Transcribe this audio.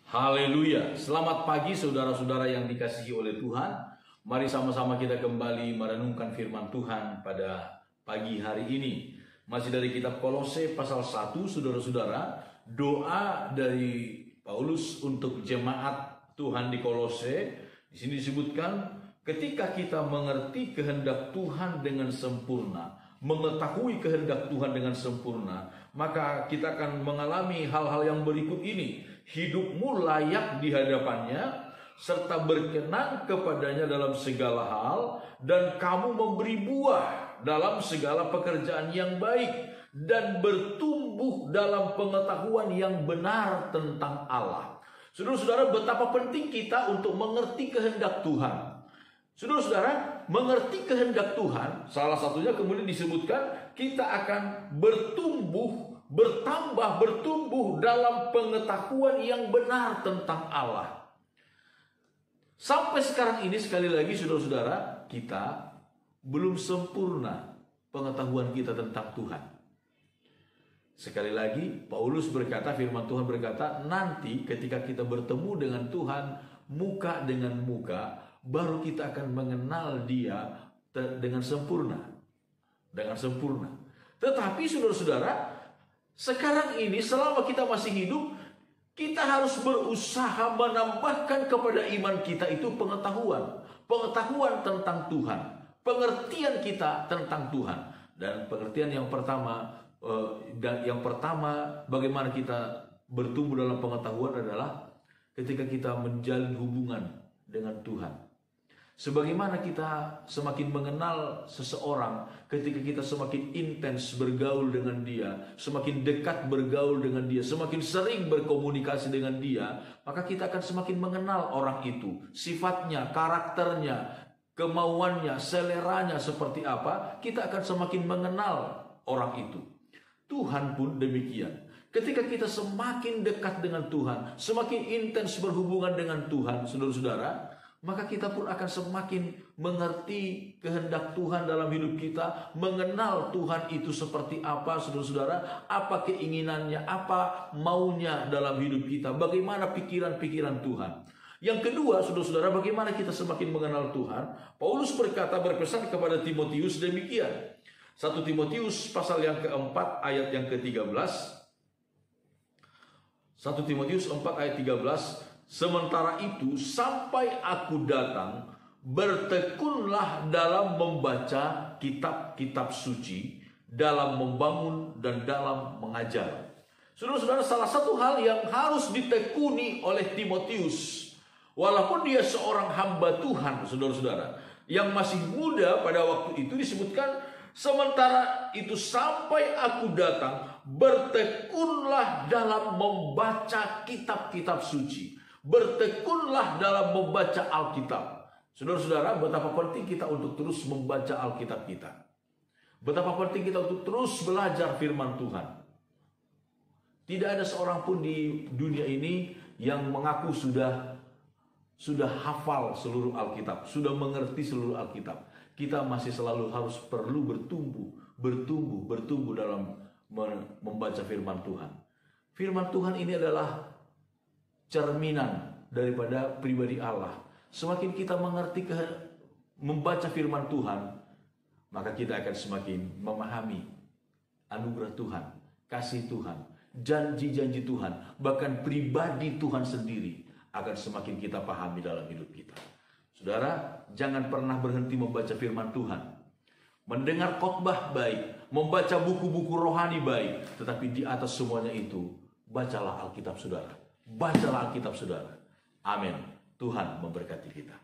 Haleluya. Selamat pagi saudara-saudara yang dikasihi oleh Tuhan. Mari sama-sama kita kembali merenungkan firman Tuhan pada pagi hari ini. Masih dari kitab Kolose pasal 1, saudara-saudara. Doa dari Paulus untuk jemaat Tuhan di Kolose. Di sini disebutkan, ketika kita mengerti kehendak Tuhan dengan sempurna, mengetahui kehendak Tuhan dengan sempurna, maka kita akan mengalami hal-hal yang berikut ini. Hidupmu layak di hadapannya, serta berkenan kepadanya dalam segala hal, dan kamu memberi buah dalam segala pekerjaan yang baik, dan bertumbuh dalam pengetahuan yang benar tentang Allah. Saudara-saudara, betapa penting kita untuk mengerti kehendak Tuhan. Saudara-saudara, mengerti kehendak Tuhan, salah satunya kemudian disebutkan kita akan bertumbuh, bertumbuh dalam pengetahuan yang benar tentang Allah. Sampai sekarang ini, sekali lagi saudara-saudara, kita belum sempurna pengetahuan kita tentang Tuhan. Sekali lagi, Paulus berkata, firman Tuhan berkata, nanti ketika kita bertemu dengan Tuhan muka dengan muka, baru kita akan mengenal Dia dengan sempurna. Dengan sempurna. Tetapi saudara-saudara, sekarang ini selama kita masih hidup, kita harus berusaha menambahkan kepada iman kita itu pengetahuan. Pengetahuan tentang Tuhan. Pengertian kita tentang Tuhan. Dan pengertian yang pertama, bagaimana kita bertumbuh dalam pengetahuan adalah ketika kita menjalin hubungan dengan Tuhan. Sebagaimana kita semakin mengenal seseorang, ketika kita semakin intens bergaul dengan dia, semakin dekat bergaul dengan dia, semakin sering berkomunikasi dengan dia, maka kita akan semakin mengenal orang itu. Sifatnya, karakternya, kemauannya, seleranya seperti apa, kita akan semakin mengenal orang itu. Tuhan pun demikian. Ketika kita semakin dekat dengan Tuhan, semakin intens berhubungan dengan Tuhan, saudara-saudara, maka kita pun akan semakin mengerti kehendak Tuhan dalam hidup kita, mengenal Tuhan itu seperti apa, saudara-saudara, apa keinginannya, apa maunya dalam hidup kita, bagaimana pikiran-pikiran Tuhan. Yang kedua, saudara-saudara, bagaimana kita semakin mengenal Tuhan? Paulus berpesan kepada Timotius demikian. 1 Timotius pasal yang keempat ayat yang ke-13. 1 Timotius 4 ayat 13. Sementara itu, sampai aku datang, bertekunlah dalam membaca kitab-kitab suci, dalam membangun dan dalam mengajar. Saudara-saudara, salah satu hal yang harus ditekuni oleh Timotius, walaupun dia seorang hamba Tuhan, saudara-saudara, yang masih muda pada waktu itu, disebutkan, sementara itu sampai aku datang, bertekunlah dalam membaca kitab-kitab suci. Bertekunlah dalam membaca Alkitab. Saudara-saudara, betapa penting kita untuk terus membaca Alkitab kita. Betapa penting kita untuk terus belajar firman Tuhan. Tidak ada seorang pun di dunia ini yang mengaku sudah hafal seluruh Alkitab, sudah mengerti seluruh Alkitab. Kita masih selalu perlu bertumbuh dalam membaca firman Tuhan. Firman Tuhan ini adalah cerminan daripada pribadi Allah. Semakin kita mengerti membaca firman Tuhan, maka kita akan semakin memahami anugerah Tuhan, kasih Tuhan, janji-janji Tuhan, bahkan pribadi Tuhan sendiri akan semakin kita pahami dalam hidup kita. Saudara, jangan pernah berhenti membaca firman Tuhan. Mendengar khotbah baik, membaca buku-buku rohani baik, tetapi di atas semuanya itu, bacalah Alkitab saudara. Bacalah Alkitab saudara. Amin. Tuhan memberkati kita.